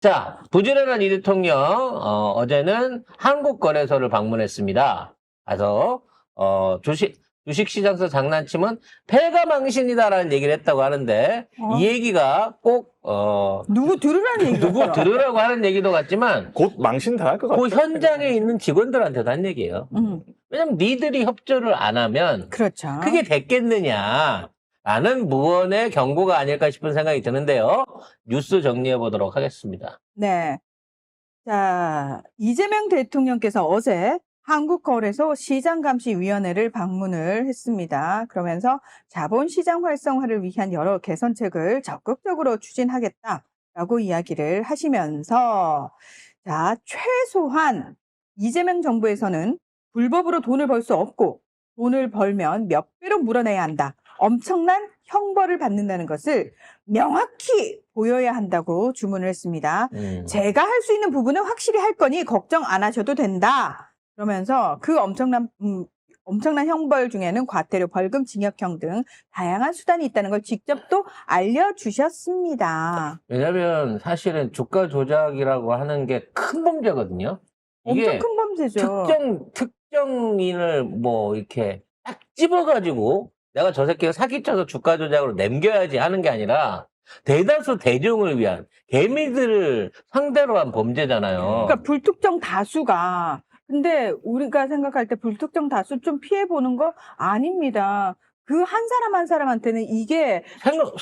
자, 부지런한 이 대통령, 어제는 한국거래소를 방문했습니다. 그래서, 주식시장에서 장난치면 패가망신이다라는 얘기를 했다고 하는데, 이 얘기가 꼭, 누구 들으라는 얘기 누구 들으라고 하는 얘기도 같지만, 곧 망신 당할 것 같아요. 그 현장에 있는 직원들한테도 한 얘기예요. 왜냐면 니들이 협조를 안 하면, 그렇죠. 그게 됐겠느냐. 라는 무언의 경고가 아닐까 싶은 생각이 드는데요. 뉴스 정리해 보도록 하겠습니다. 네. 자, 이재명 대통령께서 어제 한국거래소 시장감시위원회를 방문을 했습니다. 그러면서 자본시장 활성화를 위한 여러 개선책을 적극적으로 추진하겠다라고 이야기를 하시면서 자, 최소한 이재명 정부에서는 불법으로 돈을 벌 수 없고 돈을 벌면 몇 배로 물어내야 한다. 엄청난 형벌을 받는다는 것을 명확히 보여야 한다고 주문을 했습니다. 제가 할 수 있는 부분은 확실히 할 거니 걱정 안 하셔도 된다. 그러면서 그 엄청난 형벌 중에는 과태료, 벌금, 징역형 등 다양한 수단이 있다는 걸 직접 또 알려주셨습니다. 왜냐면 사실은 주가 조작이라고 하는 게 큰 범죄거든요. 이게 엄청 큰 범죄죠. 특정인을 뭐 이렇게 딱 집어가지고 내가 저 새끼가 사기쳐서 주가 조작으로 남겨야지 하는 게 아니라 대다수 대중을 위한 개미들을 상대로 한 범죄잖아요. 그러니까 불특정 다수가 근데 우리가 생각할 때 불특정 다수 좀 피해보는 거 아닙니다. 그 한 사람 한 사람한테는 이게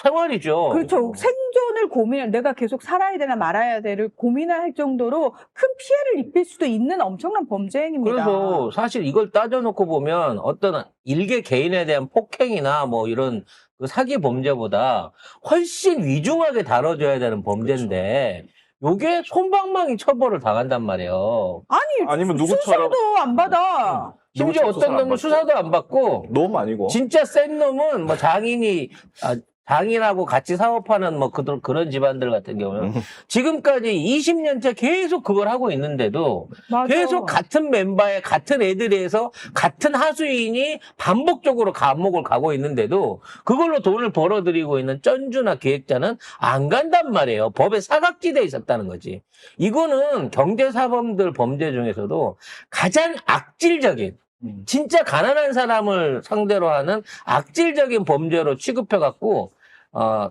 생활이죠. 그렇죠. 생존을 내가 계속 살아야 되나 말아야 되를 고민할 정도로 큰 피해를 입힐 수도 있는 엄청난 범죄 행위입니다. 그래서 사실 이걸 따져놓고 보면 어떤 일개 개인에 대한 폭행이나 뭐 이런 그 사기 범죄보다 훨씬 위중하게 다뤄져야 되는 범죄인데 요게 솜방망이 처벌을 당한단 말이에요. 아니면 누구처럼 수사도 안 받아. 심지어 누구처럼 어떤 안 놈은 받죠? 수사도 안 받고 너무 아니고. 진짜 센 놈은 뭐 장인하고 같이 사업하는 뭐 그런 집안들 같은 경우는 지금까지 20년째 계속 그걸 하고 있는데도 맞아. 계속 같은 멤버에 같은 애들에서 같은 하수인이 반복적으로 감옥을 가고 있는데도 그걸로 돈을 벌어들이고 있는 쩐주나 기획자는 안 간단 말이에요. 법에 사각지대에 있었다는 거지. 이거는 경제사범들 범죄 중에서도 가장 악질적인 진짜 가난한 사람을 상대로 하는 악질적인 범죄로 취급해갖고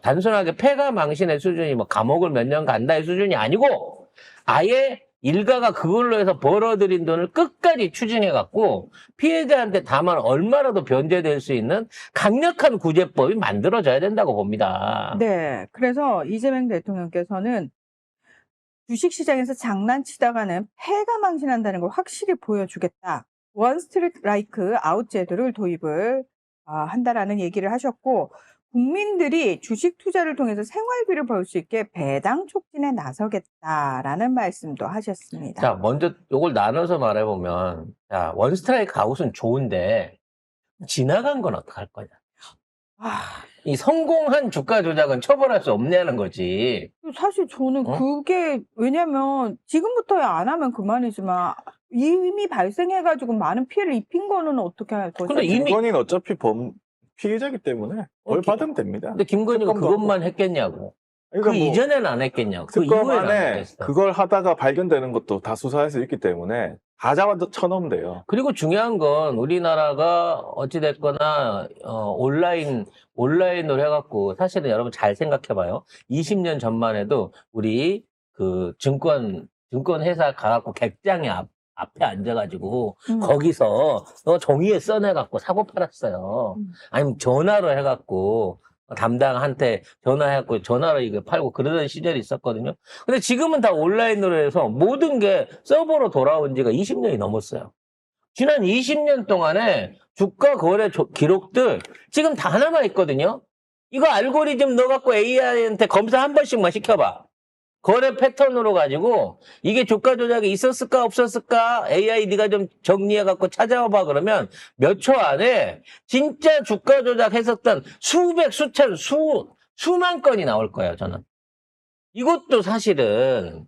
단순하게 패가망신의 수준이 뭐 감옥을 몇 년 간다의 수준이 아니고 아예 일가가 그걸로 해서 벌어들인 돈을 끝까지 추징해갖고 피해자한테 다만 얼마라도 변제될 수 있는 강력한 구제법이 만들어져야 된다고 봅니다. 네. 그래서 이재명 대통령께서는 주식시장에서 장난치다가는 패가 망신한다는 걸 확실히 보여주겠다. 원스트라이크 아웃 제도를 도입을 한다라는 얘기를 하셨고 국민들이 주식 투자를 통해서 생활비를 벌 수 있게 배당 촉진에 나서겠다라는 말씀도 하셨습니다. 자, 먼저 이걸 나눠서 말해보면 자, 원스트라이크 아웃은 좋은데 지나간 건 어떡할 거냐. 이 성공한 주가 조작은 처벌할 수 없냐는 거지. 사실 저는 그게 왜냐면 지금부터야 안 하면 그만이지만 이미 발생해가지고 많은 피해를 입힌 거는 어떻게 할 거죠? 근데 이미 김건희는 어차피 피해자기 때문에 벌 받으면 됩니다. 근데 김건희가 특검도 그것만 했겠냐고. 그러니까 그 뭐 이전에는 안 했겠냐고. 그 특검 이후에는 안 안에 했겠어. 그걸 하다가 발견되는 것도 다 수사해서 있기 때문에 다 잡아 쳐넣으면 돼요. 그리고 중요한 건 우리나라가 어찌됐거나 온라인으로 해갖고 사실은 여러분 잘 생각해봐요. 20년 전만 해도 우리 그 증권 회사 가갖고 객장에 앞에 앉아가지고 거기서 종이에 써내갖고 사고 팔았어요. 아니면 전화로 해갖고 담당한테 전화해갖고 전화로 이거 팔고 그러던 시절이 있었거든요. 근데 지금은 다 온라인으로 해서 모든 게 서버로 돌아온 지가 20년이 넘었어요. 지난 20년 동안에 주가 거래 기록들 지금 다 남아있거든요. 이거 알고리즘 넣어갖고 AI한테 검사 한 번씩만 시켜봐. 거래 패턴으로 가지고 이게 주가 조작이 있었을까 없었을까 AI 네가 좀 정리해갖고 찾아와봐 그러면 몇 초 안에 진짜 주가 조작했었던 수백 수천 수만 건이 나올 거예요. 저는 이것도 사실은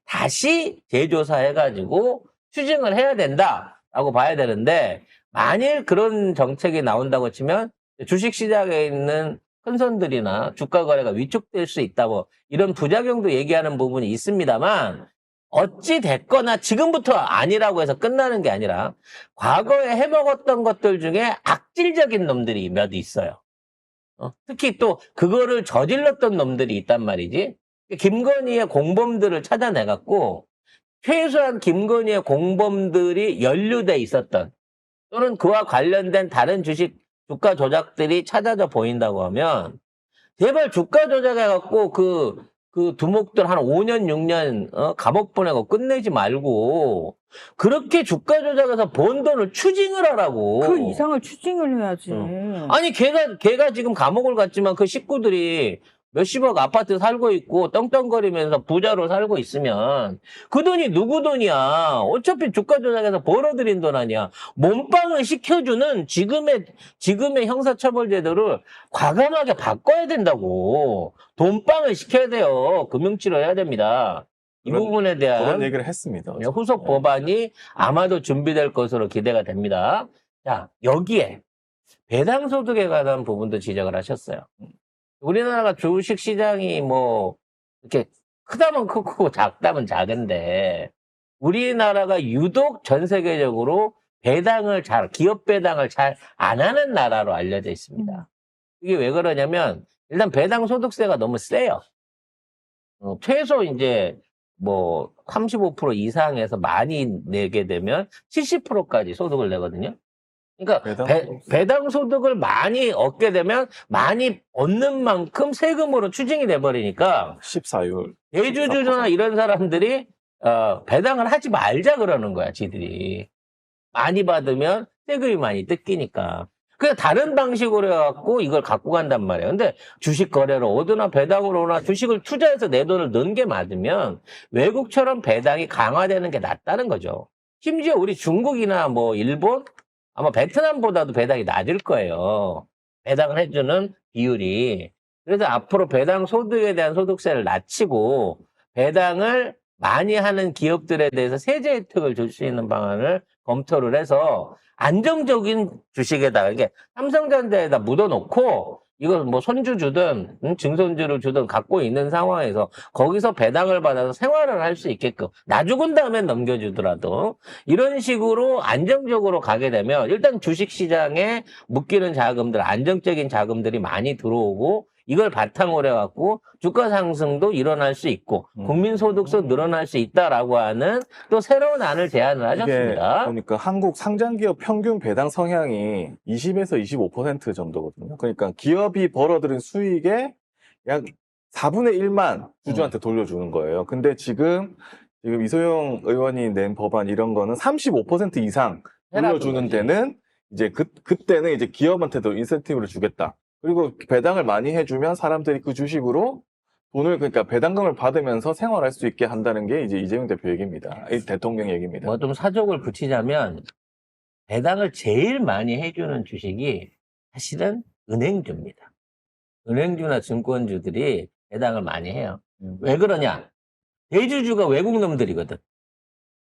다시 재조사해가지고 추징을 해야 된다라고 봐야 되는데 만일 그런 정책이 나온다고 치면 주식시장에 있는 큰 손들이나 주가 거래가 위축될 수 있다 뭐 이런 부작용도 얘기하는 부분이 있습니다만 어찌 됐거나 지금부터 아니라고 해서 끝나는 게 아니라 과거에 해먹었던 것들 중에 악질적인 놈들이 몇 있어요. 특히 또 그거를 저질렀던 놈들이 있단 말이지. 김건희의 공범들을 찾아내갖고 최소한 김건희의 공범들이 연루돼 있었던 또는 그와 관련된 다른 주식 주가 조작들이 찾아져 보인다고 하면 제발 주가 조작해갖고 그 두목들 한 5년, 6년 감옥 보내고 끝내지 말고 그렇게 주가 조작해서 번 돈을 추징을 하라고. 그 이상을 추징을 해야지. 아니 걔가 지금 감옥을 갔지만 그 식구들이 몇십억 아파트 살고 있고 떵떵거리면서 부자로 살고 있으면 그 돈이 누구 돈이야. 어차피 주가 조작해서 벌어들인 돈 아니야. 몸빵을 시켜주는 지금의 형사처벌제도를 과감하게 바꿔야 된다고. 돈빵을 시켜야 돼요. 금융치료 해야 됩니다. 이 부분에 그런 대한 얘기를 했습니다. 후속 법안이 아마도 준비될 것으로 기대가 됩니다. 자, 여기에 배당소득에 관한 부분도 지적을 하셨어요. 우리나라가 주식 시장이 뭐 이렇게 크다면 크고 작다면 작은데 우리나라가 유독 전 세계적으로 기업 배당을 잘 안 하는 나라로 알려져 있습니다. 이게 왜 그러냐면 일단 배당 소득세가 너무 세요. 최소 이제 뭐 35% 이상에서 많이 내게 되면 70%까지 소득을 내거든요. 그러니까 배당 소득을 많이 얻게 되면 많이 얻는 만큼 세금으로 추징이 돼버리니까 14율. 대주주나 이런 사람들이 배당을 하지 말자 그러는 거야, 지들이. 많이 받으면 세금이 많이 뜯기니까. 그냥 다른 방식으로 해갖고 이걸 갖고 간단 말이에요. 근데 주식 거래로 오거나 배당으로 오나 주식을 투자해서 내 돈을 넣은 게 맞으면 외국처럼 배당이 강화되는 게 낫다는 거죠. 심지어 우리 중국이나 뭐 일본 아마 베트남보다도 배당이 낮을 거예요. 배당을 해주는 비율이. 그래서 앞으로 배당 소득에 대한 소득세를 낮추고 배당을 많이 하는 기업들에 대해서 세제 혜택을 줄 수 있는 방안을 검토를 해서 안정적인 주식에다가 이게 삼성전자에다 묻어놓고 이걸 뭐 손주 주든 증손주를 주든 갖고 있는 상황에서 거기서 배당을 받아서 생활을 할 수 있게끔 나 죽은 다음엔 넘겨주더라도 이런 식으로 안정적으로 가게 되면 일단 주식시장에 묶이는 자금들 안정적인 자금들이 많이 들어오고 이걸 바탕으로 해갖고 주가 상승도 일어날 수 있고 국민소득도 늘어날 수 있다라고 하는 또 새로운 안을 제안을 하셨습니다. 그러니까 한국 상장기업 평균 배당 성향이 20에서 25% 정도거든요. 그러니까 기업이 벌어들인 수익의 약 4분의 1만 주주한테 돌려주는 거예요. 근데 지금 이소영 의원이 낸 법안 이런 거는 35% 이상 돌려주는 데는 이제 그때는 이제 기업한테도 인센티브를 주겠다. 그리고 배당을 많이 해주면 사람들이 그 주식으로 돈을 그러니까 배당금을 받으면서 생활할 수 있게 한다는 게 이제 이재명 대표 얘기입니다. 이 대통령 얘기입니다. 뭐 좀 사족을 붙이자면 배당을 제일 많이 해주는 주식이 사실은 은행주입니다. 은행주나 증권주들이 배당을 많이 해요. 왜 그러냐? 대주주가 외국 놈들이거든.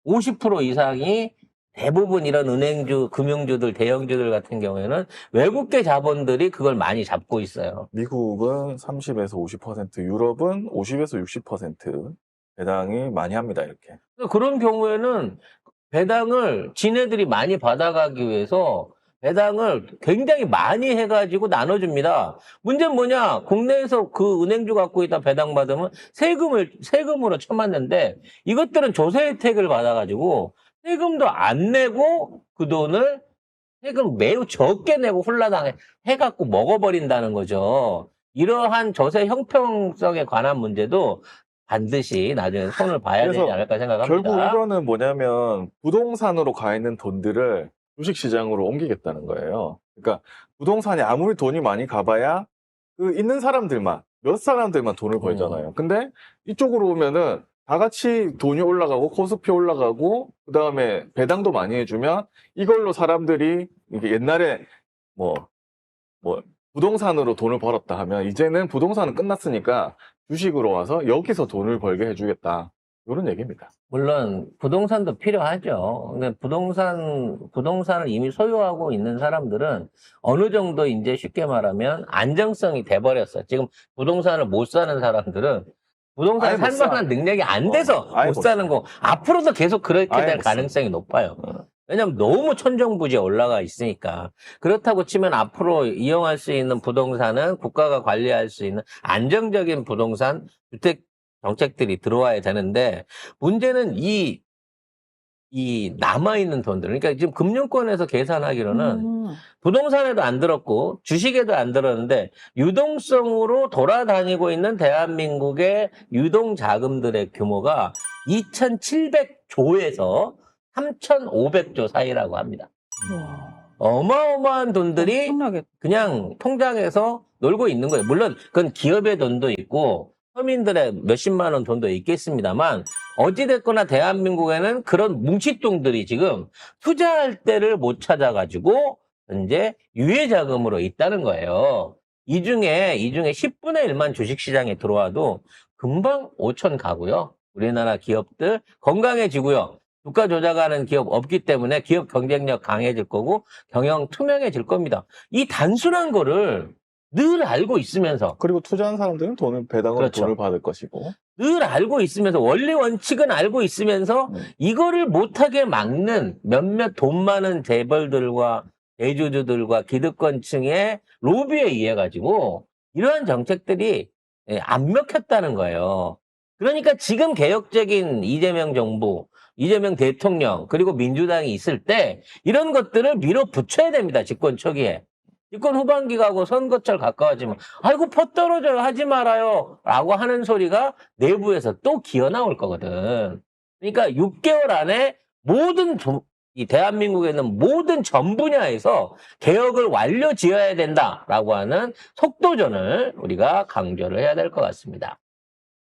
50% 이상이 대부분 이런 은행주, 금융주들, 대형주들 같은 경우에는 외국계 자본들이 그걸 많이 잡고 있어요. 미국은 30에서 50%, 유럽은 50에서 60% 배당이 많이 합니다, 이렇게. 그런 경우에는 배당을 지네들이 많이 받아가기 위해서 배당을 굉장히 많이 해가지고 나눠줍니다. 문제는 뭐냐? 국내에서 그 은행주 갖고 있다 배당 받으면 세금으로 쳐맞는데 이것들은 조세 혜택을 받아가지고 세금도 안 내고 그 돈을 세금 매우 적게 내고 홀라당 해갖고 먹어버린다는 거죠. 이러한 조세 형평성에 관한 문제도 반드시 나중에 손을 봐야 되지 않을까 생각합니다. 결국 이거는 뭐냐면 부동산으로 가 있는 돈들을 주식시장으로 옮기겠다는 거예요. 그러니까 부동산에 아무리 돈이 많이 가봐야 그 있는 사람들만 몇 사람들만 돈을 벌잖아요. 근데 이쪽으로 오면은 다 같이 돈이 올라가고 코스피 올라가고 그 다음에 배당도 많이 해주면 이걸로 사람들이 이게 옛날에 뭐 부동산으로 돈을 벌었다 하면 이제는 부동산은 끝났으니까 주식으로 와서 여기서 돈을 벌게 해주겠다. 이런 얘기입니다. 물론 부동산도 필요하죠. 근데 부동산을 이미 소유하고 있는 사람들은 어느 정도 이제 쉽게 말하면 안정성이 돼버렸어. 지금 부동산을 못 사는 사람들은 부동산 아예 못 살 만한 사. 능력이 안 돼서 아예 못 못 사는 거. 앞으로도 계속 그렇게 아예 될 못 사. 가능성이 높아요. 어. 왜냐면 너무 천정부지에 올라가 있으니까. 그렇다고 치면 앞으로 이용할 수 있는 부동산은 국가가 관리할 수 있는 안정적인 부동산 주택 정책들이 들어와야 되는데, 문제는 이 남아있는 돈들. 그러니까 지금 금융권에서 계산하기로는 부동산에도 안 들었고 주식에도 안 들었는데 유동성으로 돌아다니고 있는 대한민국의 유동 자금들의 규모가 2,700조에서 3,500조 사이라고 합니다. 와, 어마어마한 돈들이 엄청나겠다. 그냥 통장에서 놀고 있는 거예요. 물론 그건 기업의 돈도 있고 서민들의 몇십만 원 돈도 있겠습니다만 어찌됐거나 대한민국에는 그런 뭉칫돈들이 지금 투자할 때를 못 찾아가지고 현재 유예자금으로 있다는 거예요. 이 중에 10분의 1만 주식시장에 들어와도 금방 5천 가고요. 우리나라 기업들 건강해지고요. 주가 조작하는 기업 없기 때문에 기업 경쟁력 강해질 거고 경영 투명해질 겁니다. 이 단순한 거를 늘 알고 있으면서 그리고 투자한 사람들은 배당으로 그렇죠. 돈을 받을 것이고. 늘 알고 있으면서 원리 원칙은 알고 있으면서 이거를 못하게 막는 몇몇 돈 많은 재벌들과 대주주들과 기득권층의 로비에 의해 가지고 이러한 정책들이 안 먹혔다는 거예요. 그러니까 지금 개혁적인 이재명 정부, 이재명 대통령 그리고 민주당이 있을 때 이런 것들을 밀어붙여야 됩니다. 집권 초기에. 집권 후반기 가고 선거철 가까워지면 아이고 퍼 떨어져요 하지 말아요 라고 하는 소리가 내부에서 또 기어 나올 거거든. 그러니까 6개월 안에 이 대한민국에 있는 모든 전 분야에서 개혁을 완료 지어야 된다라고 하는 속도전을 우리가 강조를 해야 될 것 같습니다.